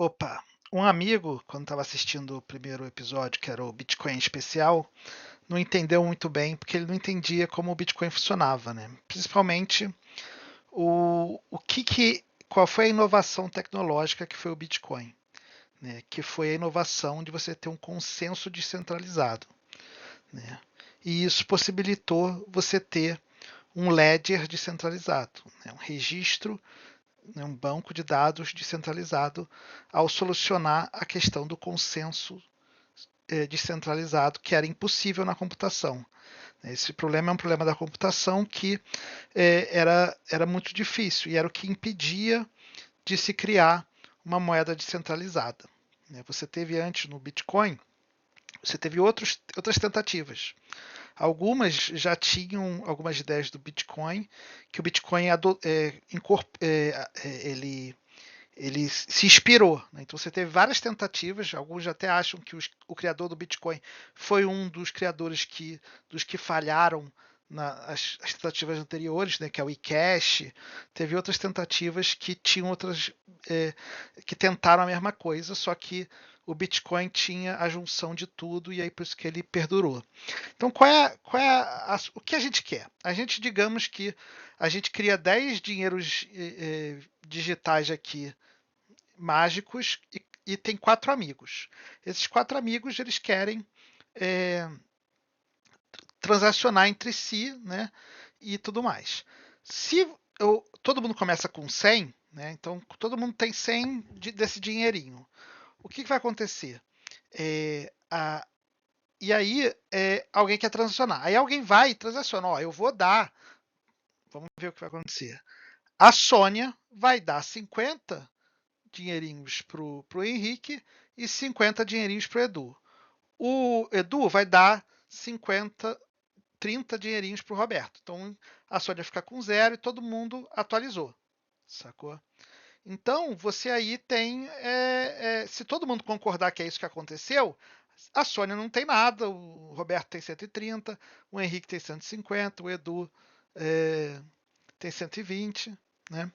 Opa, um amigo, quando estava assistindo o primeiro episódio, que era o Bitcoin especial, não entendeu muito bem, porque ele não entendia como o Bitcoin funcionava, né? Principalmente qual foi a inovação tecnológica que foi o Bitcoin, né? Que foi a inovação de você ter um consenso descentralizado, né? E isso possibilitou você ter um ledger descentralizado, né? Um registro, né? Um banco de dados descentralizado ao solucionar a questão do consenso descentralizado, que era impossível na computação. Esse problema é um problema da computação que era muito difícil e era o que impedia de se criar uma moeda descentralizada. Você teve antes no Bitcoin, você teve outras tentativas. Algumas já tinham algumas ideias do Bitcoin, que o Bitcoin ele se inspirou. Né? Então você teve várias tentativas, alguns até acham que o criador do Bitcoin foi um dos criadores dos que falharam as tentativas anteriores, né, que é o eCash. Teve outras tentativas que tinham que tentaram a mesma coisa, só que o Bitcoin tinha a junção de tudo e aí por isso que ele perdurou. Então, o que a gente quer? A gente, digamos que a gente cria 10 dinheiros digitais aqui mágicos e tem 4 amigos. Esses 4 amigos eles querem é, transacionar entre si, né? E tudo mais. Se todo mundo começa com 100, né? Então todo mundo tem 100 desse dinheirinho. O que vai acontecer? É, a, e aí alguém quer transacionar. Aí alguém vai e transaciona. Ó, eu vou dar. Vamos ver o que vai acontecer. A Sônia vai dar 50 dinheirinhos pro Henrique e 50 dinheirinhos pro Edu. O Edu vai dar 50, 30 dinheirinhos pro Roberto. Então a Sônia fica com 0 e todo mundo atualizou. Sacou? Então você aí tem. Se todo mundo concordar que é isso que aconteceu, a Sônia não tem nada, o Roberto tem 130, o Henrique tem 150, o Edu tem 120. Né?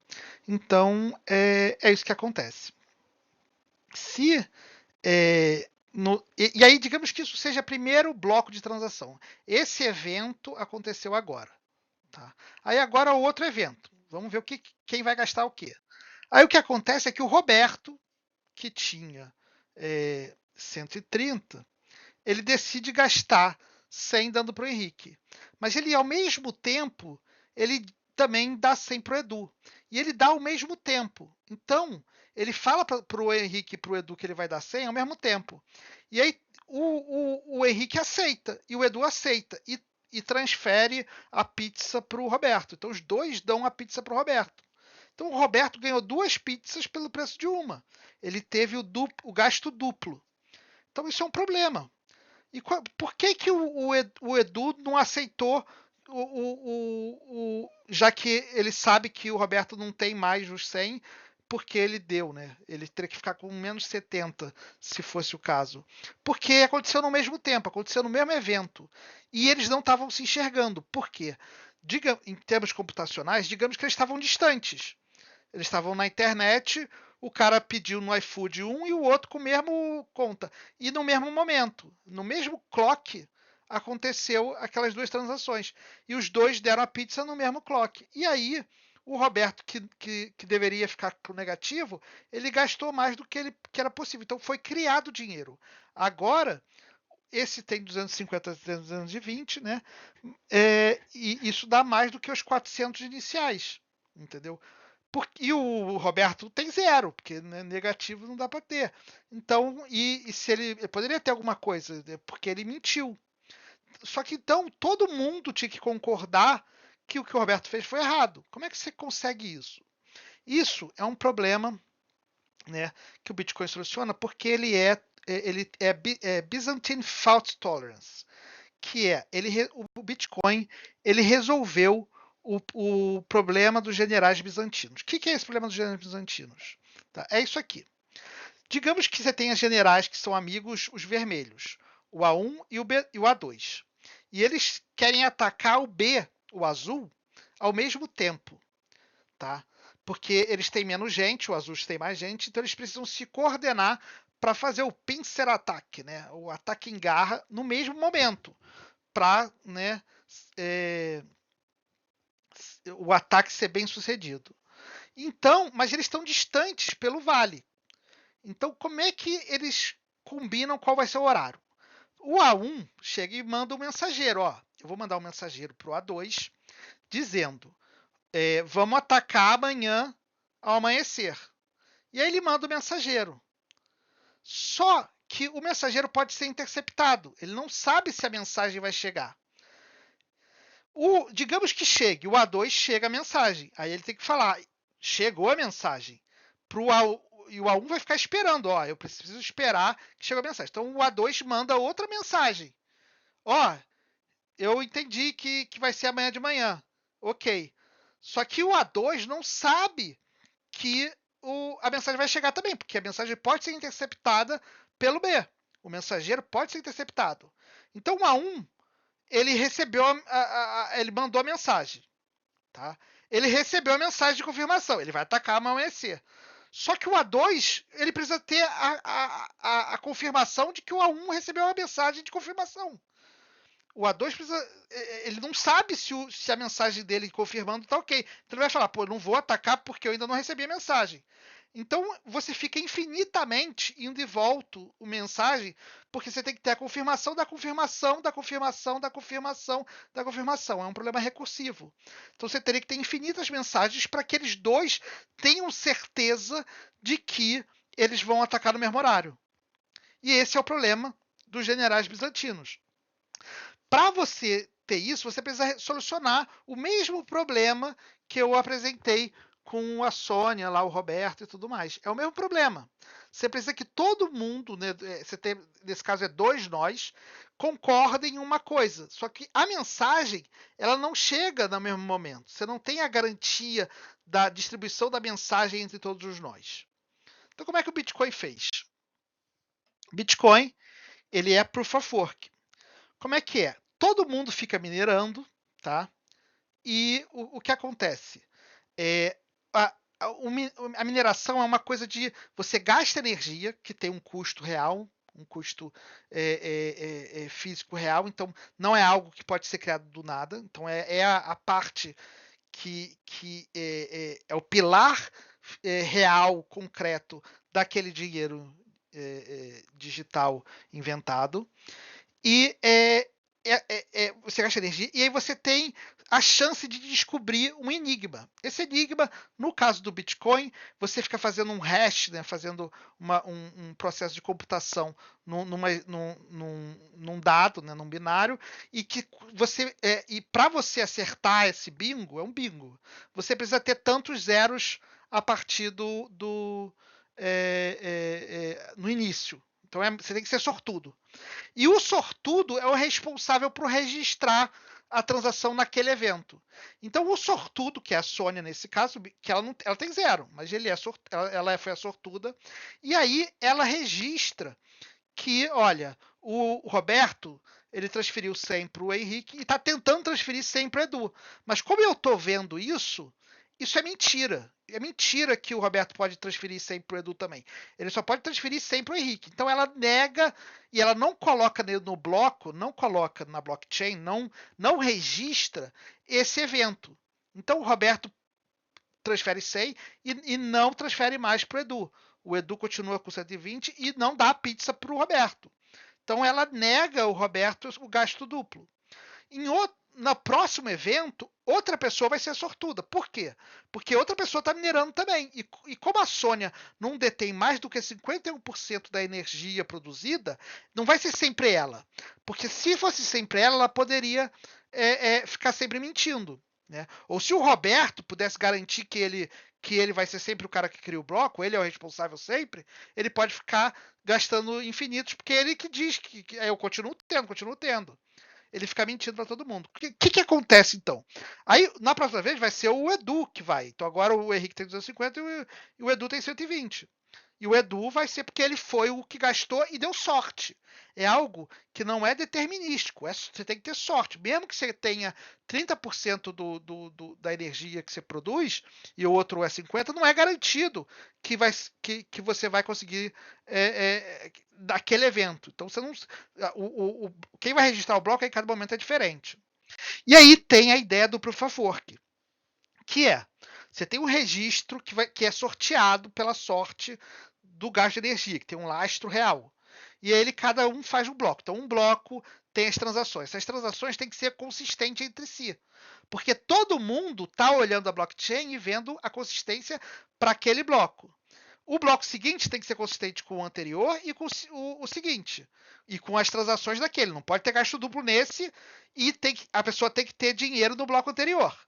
Então é isso que acontece. Se e aí, digamos que isso seja o primeiro bloco de transação. Esse evento aconteceu agora. Tá? Aí agora o outro evento. Vamos ver quem vai gastar o quê. Aí o que acontece é que o Roberto, que tinha 130, ele decide gastar 100 dando para o Henrique. Mas ele, ao mesmo tempo, ele também dá 100 para o Edu. E ele dá ao mesmo tempo. Então, ele fala para o Henrique e para o Edu que ele vai dar 100 ao mesmo tempo. E aí o Henrique aceita e o Edu aceita. E transfere a pizza para o Roberto. Então, os dois dão a pizza para o Roberto. Então, o Roberto ganhou 2 pizzas pelo preço de uma. Ele teve o gasto duplo. Então, isso é um problema. E por que o Edu não aceitou, já que ele sabe que o Roberto não tem mais os 100, porque ele deu, né? Ele teria que ficar com menos 70, se fosse o caso. Porque aconteceu no mesmo tempo, aconteceu no mesmo evento. E eles não estavam se enxergando. Por quê? Em termos computacionais, digamos que eles estavam distantes. Eles estavam na internet, o cara pediu no iFood um e o outro com o mesmo conta. E no mesmo momento, no mesmo clock, aconteceu aquelas 2 transações. E os dois deram a pizza no mesmo clock. E aí, o Roberto, que deveria ficar com negativo, ele gastou mais do que era possível. Então foi criado dinheiro. Agora, esse tem 250, 220, né? E isso dá mais do que os 400 iniciais, entendeu? E o Roberto tem 0, porque né, negativo não dá para ter. Então, e se ele poderia ter alguma coisa, né, porque ele mentiu. Só que então todo mundo tinha que concordar que o que o Roberto fez foi errado. Como é que você consegue isso? Isso é um problema, né, que o Bitcoin soluciona porque ele é Byzantine Fault Tolerance, que é o Bitcoin ele resolveu o problema dos generais bizantinos. O que é esse problema dos generais bizantinos? Tá? É isso aqui. Digamos que você tenha generais que são amigos, os vermelhos, o A1 e o A2. E eles querem atacar o B, o azul, ao mesmo tempo. Tá? porque eles têm menos gente, o Azuis tem mais gente, então eles precisam se coordenar para fazer o pincer ataque, né? O ataque em garra no mesmo momento, para, né, o ataque ser bem sucedido. Então, mas eles estão distantes pelo vale. Então, como é que eles combinam qual vai ser o horário? O A1 chega e manda um mensageiro, ó. Eu vou mandar um mensageiro para o A2 dizendo: vamos atacar amanhã ao amanhecer. E aí ele manda o mensageiro. Só que o mensageiro pode ser interceptado. Ele não sabe se a mensagem vai chegar. Digamos que chegue, o A2 chega a mensagem. Aí ele tem que falar: chegou a mensagem. E o A1 vai ficar esperando, ó, eu preciso esperar que chegue a mensagem. Então o A2 manda outra mensagem. Ó, eu entendi que vai ser amanhã de manhã. Ok. Só que o A2 não sabe que a mensagem vai chegar também, porque a mensagem pode ser interceptada pelo B. O mensageiro pode ser interceptado. Então o A1 ele recebeu, ele mandou a mensagem, tá? Ele recebeu a mensagem de confirmação, ele vai atacar amanhecer. Só que o A2 ele precisa ter a confirmação de que o A1 recebeu a mensagem de confirmação. O A2 precisa, ele não sabe se a mensagem dele confirmando está ok. Então ele vai falar, pô, eu não vou atacar porque eu ainda não recebi a mensagem. Então você fica infinitamente indo e volta o mensagem, porque você tem que ter a confirmação da confirmação, da confirmação, da confirmação, da confirmação. É um problema recursivo. Então você teria que ter infinitas mensagens para que eles dois tenham certeza de que eles vão atacar no mesmo horário. E esse é o problema dos generais bizantinos. Para você ter isso, você precisa solucionar o mesmo problema que eu apresentei com a Sônia, lá o Roberto e tudo mais. É o mesmo problema. Você precisa que todo mundo, né, você tem, nesse caso é dois nós, concordem em uma coisa. Só que a mensagem, ela não chega no mesmo momento. Você não tem a garantia da distribuição da mensagem entre todos os nós. Então, como é que o Bitcoin fez? O Bitcoin, ele é Proof of Work. Como é que é? Todo mundo fica minerando, tá? E o que acontece? A mineração é uma coisa de você gasta energia, que tem um custo real, um custo físico real, então não é algo que pode ser criado do nada. Então é a parte que é o pilar real, concreto daquele dinheiro digital inventado. E você gasta energia, e aí você tem a chance de descobrir um enigma. Esse enigma, no caso do Bitcoin, você fica fazendo um hash, né, fazendo um processo de computação num dado, né, num binário, e que e para você acertar esse bingo, é um bingo, você precisa ter tantos zeros a partir no início. Então você tem que ser sortudo. E o sortudo é o responsável por registrar a transação naquele evento. Então, o sortudo, que é a Sônia nesse caso, que ela tem zero, mas ela foi a sortuda, e aí ela registra que, olha, o Roberto ele transferiu 100 para o Henrique e está tentando transferir 100 para o Edu. Mas como eu estou vendo isso é mentira. É mentira que o Roberto pode transferir 100 para o Edu também. Ele só pode transferir 100 para o Henrique. Então ela nega e ela não coloca no bloco, não coloca na blockchain, não registra esse evento. Então o Roberto transfere 100 e não transfere mais para o Edu. O Edu continua com 120 e não dá a pizza para o Roberto. Então ela nega o Roberto o gasto duplo. No próximo evento, outra pessoa vai ser sortuda. Por quê? Porque outra pessoa está minerando também. E como a Sônia não detém mais do que 51% da energia produzida, não vai ser sempre ela. Porque se fosse sempre ela, ela poderia ficar sempre mentindo. Né? Ou se o Roberto pudesse garantir que ele vai ser sempre o cara que cria o bloco, ele é o responsável sempre, ele pode ficar gastando infinitos, porque ele que diz que eu continuo tendo. Ele fica mentindo para todo mundo. O que acontece então? Aí, na próxima vez, vai ser o Edu que vai. Então agora o Henrique tem 250 e o Edu tem 120. E o Edu vai ser porque ele foi o que gastou e deu sorte. É algo que não é determinístico. Você tem que ter sorte. Mesmo que você tenha 30% da energia que você produz e o outro é 50%, não é garantido que você vai conseguir daquele evento. Então, você não, quem vai registrar o bloco em cada momento é diferente. E aí tem a ideia do Proof of Work, que é, você tem um registro que é sorteado pela sorte do gasto de energia, que tem um lastro real. E aí cada um faz um bloco. Então, um bloco tem as transações. Essas transações têm que ser consistentes entre si. Porque todo mundo está olhando a blockchain e vendo a consistência para aquele bloco. O bloco seguinte tem que ser consistente com o anterior e com o seguinte. E com as transações daquele. Não pode ter gasto duplo nesse e a pessoa tem que ter dinheiro no bloco anterior.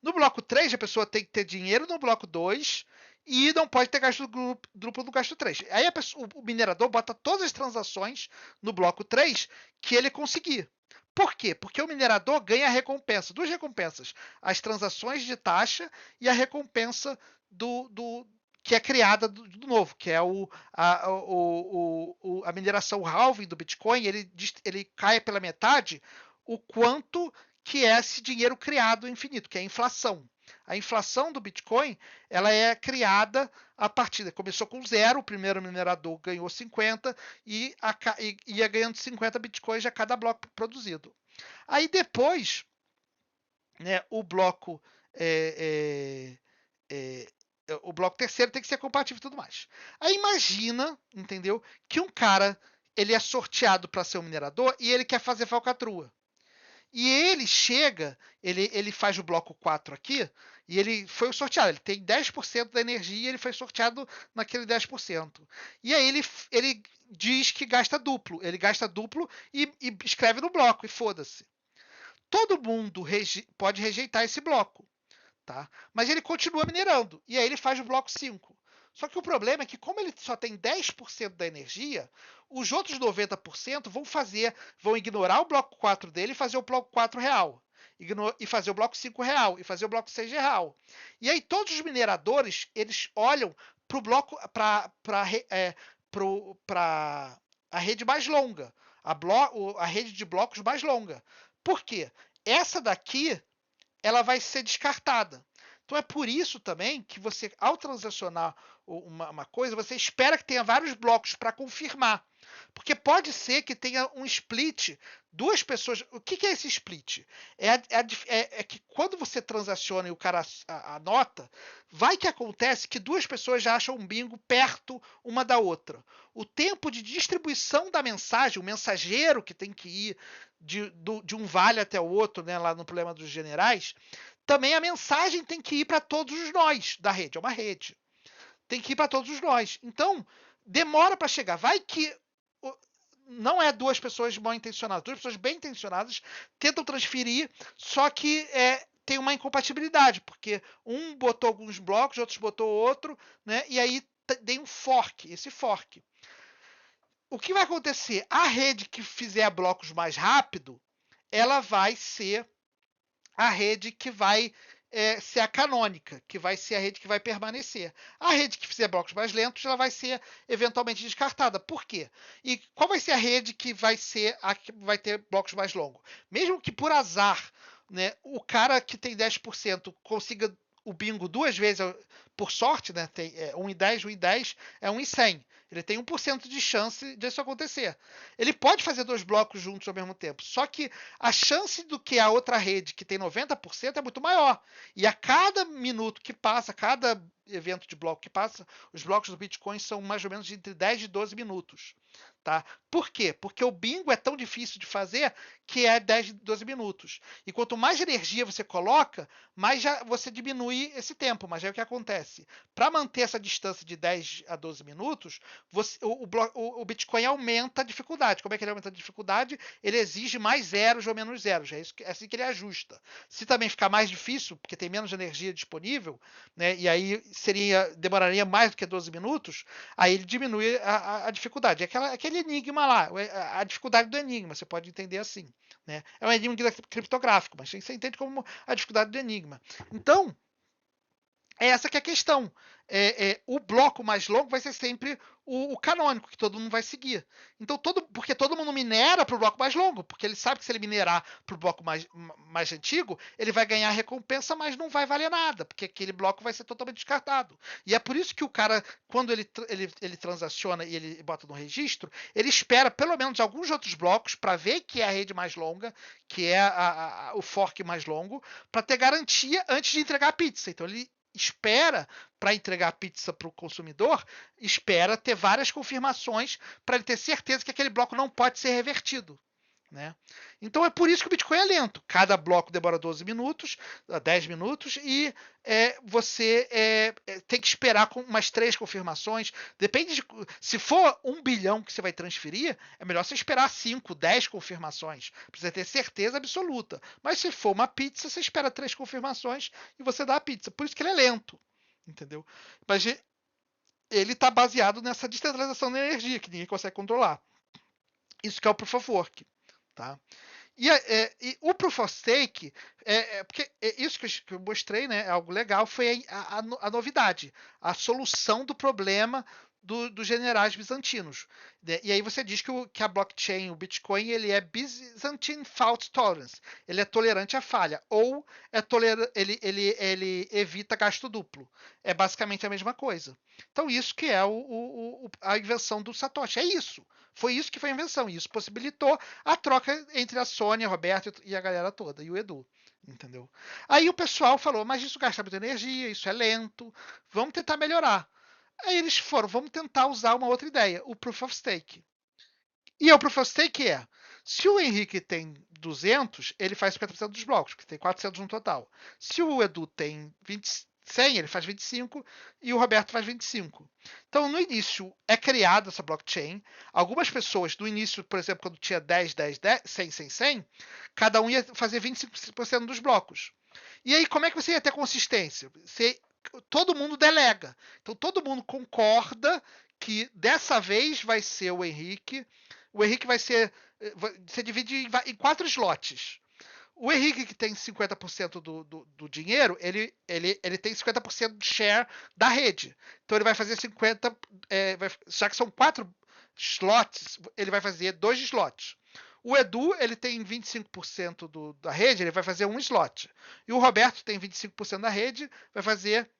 No bloco 3, a pessoa tem que ter dinheiro no bloco 2 e não pode ter gasto duplo no gasto 3. Aí o minerador bota todas as transações no bloco 3 que ele conseguir. Por quê? Porque o minerador ganha a recompensa, duas recompensas, as transações de taxa e a recompensa que é criada do novo, que é a mineração halving do Bitcoin, ele cai pela metade o quanto que é esse dinheiro criado infinito, que é a inflação. A inflação do Bitcoin, ela é criada a partir, começou com 0, o primeiro minerador ganhou 50 e ia ganhando 50 Bitcoins a cada bloco produzido. Aí depois, né, o bloco o bloco terceiro tem que ser compatível e tudo mais. Aí imagina, entendeu, que um cara ele é sorteado para ser um minerador e ele quer fazer falcatrua. E ele chega, ele faz o bloco 4 aqui, e ele foi o sorteado. Ele tem 10% da energia, ele foi sorteado naquele 10%. E aí ele diz que gasta duplo. Ele gasta duplo e escreve no bloco, e foda-se. Todo mundo pode rejeitar esse bloco, tá? Mas ele continua minerando, e aí ele faz o bloco 5. Só que o problema é que, como ele só tem 10% da energia, os outros 90% vão ignorar o bloco 4 dele e fazer o bloco 4 real. E fazer o bloco 5 real. E fazer o bloco 6 real. E aí todos os mineradores, eles olham para o bloco, para a rede mais longa. A rede de blocos mais longa. Por quê? Essa daqui, ela vai ser descartada. Então é por isso também que você, ao transacionar uma coisa, você espera que tenha vários blocos para confirmar. Porque pode ser que tenha um split, duas pessoas. O que é esse split? É que quando você transaciona e o cara anota, vai que acontece que duas pessoas já acham um bingo perto uma da outra. O tempo de distribuição da mensagem, o mensageiro que tem que ir de um vale até o outro, né, lá no problema dos generais, também a mensagem tem que ir para todos os nós da rede. É uma rede. Tem que ir para todos os nós. Então, demora para chegar. Vai que não é duas pessoas mal intencionadas, duas pessoas bem intencionadas tentam transferir, só que tem uma incompatibilidade, porque um botou alguns blocos, outros botou outro, né? E aí tem um fork, esse fork. O que vai acontecer? A rede que fizer blocos mais rápido, ela vai ser a rede que vai ser a canônica, que vai ser a rede que vai permanecer. A rede que fizer blocos mais lentos, ela vai ser eventualmente descartada. Por quê? E qual vai ser a rede que vai ser a que vai ter blocos mais longos? Mesmo que por azar, né, o cara que tem 10% consiga o bingo duas vezes, por sorte, né? Tem 1 em 10, 1 em 10, é 1 em 100. Ele tem 1% de chance disso acontecer. Ele pode fazer dois blocos juntos ao mesmo tempo, só que a chance do que a outra rede, que tem 90%, é muito maior. E a cada minuto que passa, cada evento de bloco que passa, os blocos do Bitcoin são mais ou menos entre 10 e 12 minutos. Tá? Por quê? Porque o bingo é tão difícil de fazer que é 10, 12 minutos. E quanto mais energia você coloca, mais você diminui esse tempo. Mas aí o que acontece? Para manter essa distância de 10 a 12 minutos, o Bitcoin aumenta a dificuldade. Como é que ele aumenta a dificuldade? Ele exige mais zeros ou menos zeros. É assim que ele ajusta. Se também ficar mais difícil, porque tem menos energia disponível, né, e aí demoraria mais do que 12 minutos, aí ele diminui a dificuldade. Aquele enigma lá, a dificuldade do enigma, você pode entender assim. Né? É um enigma criptográfico, mas você entende como a dificuldade do enigma. Então, essa que é a questão. O bloco mais longo vai ser sempre o canônico, que todo mundo vai seguir. Então, porque todo mundo minera para o bloco mais longo, porque ele sabe que se ele minerar para o bloco mais antigo, ele vai ganhar recompensa, mas não vai valer nada, porque aquele bloco vai ser totalmente descartado. E é por isso que o cara, quando ele transaciona e ele bota no registro, ele espera pelo menos alguns outros blocos para ver que é a rede mais longa, que é o fork mais longo, para ter garantia antes de entregar a pizza. Então, ele espera para entregar a pizza para o consumidor, espera ter várias confirmações para ele ter certeza que aquele bloco não pode ser revertido. Né? Então é por isso que o Bitcoin é lento. Cada bloco demora 12 minutos, 10 minutos, e você tem que esperar com umas 3 confirmações. Depende de. Se for 1 bilhão que você vai transferir, é melhor você esperar 5, 10 confirmações. Pra você ter certeza absoluta. Mas se for uma pizza, você espera 3 confirmações e você dá a pizza. Por isso que ele é lento. Entendeu? Mas ele está baseado nessa descentralização da energia que ninguém consegue controlar. Isso que é o Proof of Work. Tá? E o Proof of Stake, porque isso que eu mostrei, né, é algo legal, foi a novidade, a solução do problema dos generais bizantinos. E aí você diz que a blockchain, o Bitcoin, ele é Byzantine Fault Tolerance, ele é tolerante à falha, ou ele evita gasto duplo. É basicamente a mesma coisa. Então isso que é a invenção do Satoshi, é isso. Foi isso que foi a invenção, e isso possibilitou a troca entre a Sônia, o Roberto e a galera toda, e o Edu, entendeu? Aí o pessoal falou, mas isso gasta muita energia, isso é lento, vamos tentar melhorar. Aí eles foram, vamos tentar usar uma outra ideia, o Proof of Stake. E o Proof of Stake se o Henrique tem 200, ele faz 50% dos blocos, porque tem 400 no total. Se o Edu tem 100, ele faz 25 e o Roberto faz 25. Então, no início, é criada essa blockchain. Algumas pessoas, no início, por exemplo, quando tinha 10, 10, 10, 100, 100, 100, cada um ia fazer 25% dos blocos. E aí, como é que você ia ter consistência? Todo mundo delega. Então, todo mundo concorda que dessa vez vai ser o Henrique. O Henrique vai ser. Você divide em 4 slots. O Henrique, que tem 50% do dinheiro, ele tem 50% de share da rede. Então ele vai fazer 50%. Já que são 4 slots, ele vai fazer 2 slots. O Edu, ele tem 25% da rede, ele vai fazer 1 slot. E o Roberto tem 25% da rede, vai fazer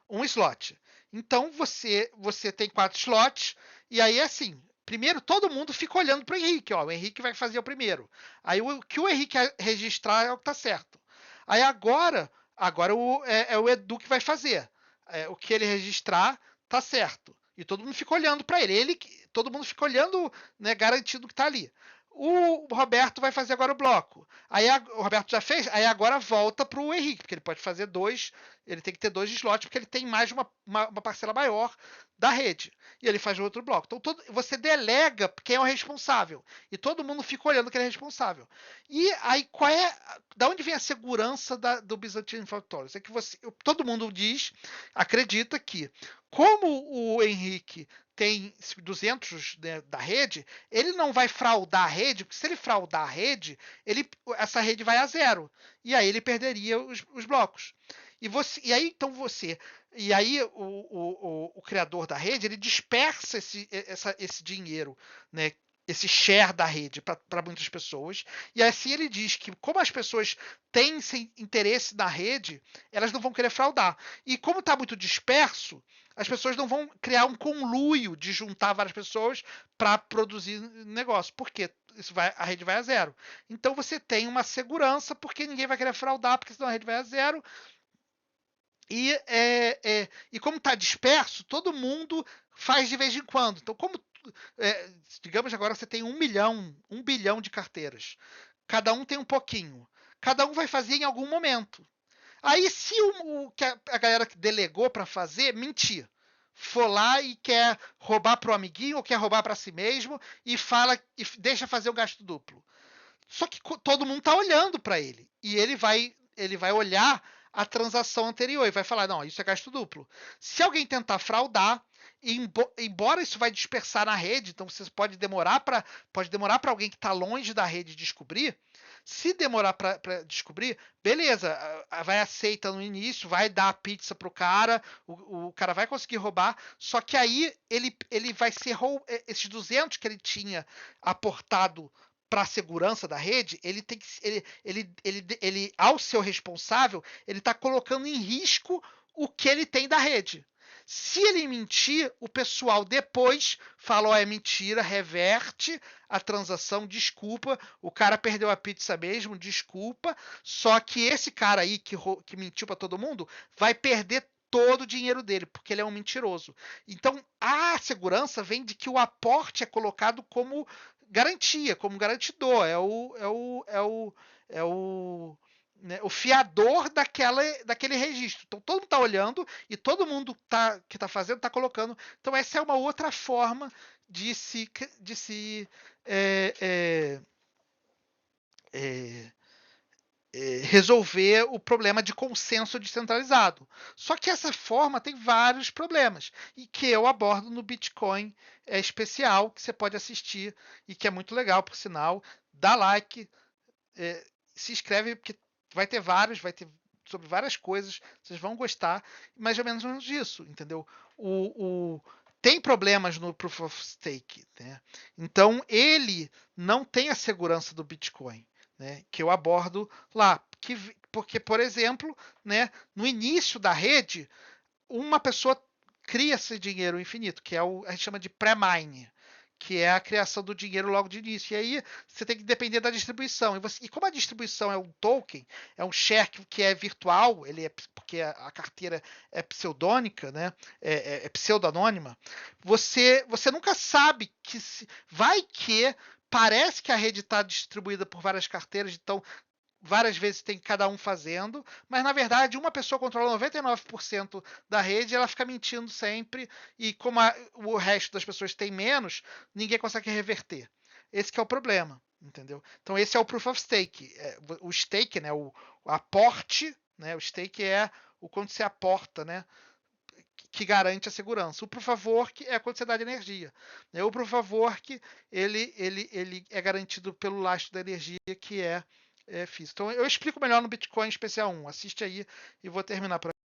1 slot. Então você tem 4 slots, e aí é assim. Primeiro, todo mundo fica olhando para o Henrique. Ó, o Henrique vai fazer o primeiro. Aí o que o Henrique registrar é o que está certo. Aí agora é o Edu que vai fazer. O que ele registrar está certo. E todo mundo fica olhando para ele. Todo mundo fica olhando, né, garantindo que está ali. O Roberto vai fazer agora o bloco. Aí o Roberto já fez, aí agora volta para o Henrique, porque ele pode fazer 2, ele tem que ter 2 slots, porque ele tem mais uma parcela maior da rede. E ele faz outro bloco. Então você delega quem é o responsável. E todo mundo fica olhando quem é responsável. E aí da onde vem a segurança do Byzantine Fault Tolerance? É que todo mundo acredita que, como o Henrique tem 200, né, da rede, ele não vai fraudar a rede, porque se ele fraudar a rede, essa rede vai a zero. E aí ele perderia os blocos. E aí, então E aí o criador da rede, ele dispersa esse dinheiro, né? Esse share da rede para muitas pessoas. E assim ele diz que, como as pessoas têm interesse na rede, elas não vão querer fraudar. E como está muito disperso, as pessoas não vão criar um conluio de juntar várias pessoas para produzir negócio. Por quê? A rede vai a zero. Então você tem uma segurança, porque ninguém vai querer fraudar, porque senão a rede vai a zero. E como está disperso, todo mundo faz de vez em quando. Então, digamos agora você tem 1 bilhão de carteiras. Cada um tem um pouquinho. Cada um vai fazer em algum momento. Aí, se que a galera que delegou para fazer mentir, for lá e quer roubar para o amiguinho ou quer roubar para si mesmo e deixa fazer o gasto duplo. Só que todo mundo está olhando para ele e ele vai olhar a transação anterior e vai falar, não, isso é gasto duplo. Se alguém tentar fraudar, embora isso vai dispersar na rede, então você pode demorar para alguém que está longe da rede descobrir. Se demorar para descobrir, beleza, vai aceita no início, vai dar a pizza pro cara, o cara vai conseguir roubar, só que aí ele vai ser esses 200 que ele tinha aportado para a segurança da rede, ele tem que ele ao ser o responsável, ele está colocando em risco o que ele tem da rede. Se ele mentir, o pessoal depois fala, ó, é mentira, reverte a transação, desculpa, o cara perdeu a pizza mesmo, desculpa, só que esse cara aí que mentiu para todo mundo vai perder todo o dinheiro dele, porque ele é um mentiroso. Então, a segurança vem de que o aporte é colocado como garantia, como garantidor, o fiador daquele registro. Então todo mundo está olhando e todo mundo que está fazendo está colocando. Então essa é uma outra forma de se é, é, resolver o problema de consenso descentralizado. Só que essa forma tem vários problemas e que eu abordo no Bitcoin especial que você pode assistir e que é muito legal, por sinal. Dá like, se inscreve porque vai ter sobre várias coisas, vocês vão gostar, mais ou menos disso, entendeu? Tem problemas no Proof of Stake, né? Então ele não tem a segurança do Bitcoin, né? Que eu abordo lá, porque por exemplo, né? No início da rede, uma pessoa cria esse dinheiro infinito, que a gente chama de pré-mine, que é a criação do dinheiro logo de início. E aí você tem que depender da distribuição. E como a distribuição é um token, é um share que é virtual, porque a carteira é pseudônica, né? É pseudonônima, você nunca sabe vai que parece que a rede está distribuída por várias carteiras, então várias vezes tem cada um fazendo, mas na verdade uma pessoa controla 99% da rede, ela fica mentindo sempre, e como o resto das pessoas tem menos, ninguém consegue reverter. Esse que é o problema, entendeu? Então esse é o Proof of Stake. O stake, né, o aporte, né, o stake é o quanto você aporta, né, que garante a segurança. O Proof of Work é a quantidade de energia. O Proof of Work ele é garantido pelo lastro da energia, que é físico. Então eu explico melhor no Bitcoin Especial 1. Assiste aí e vou terminar por aqui.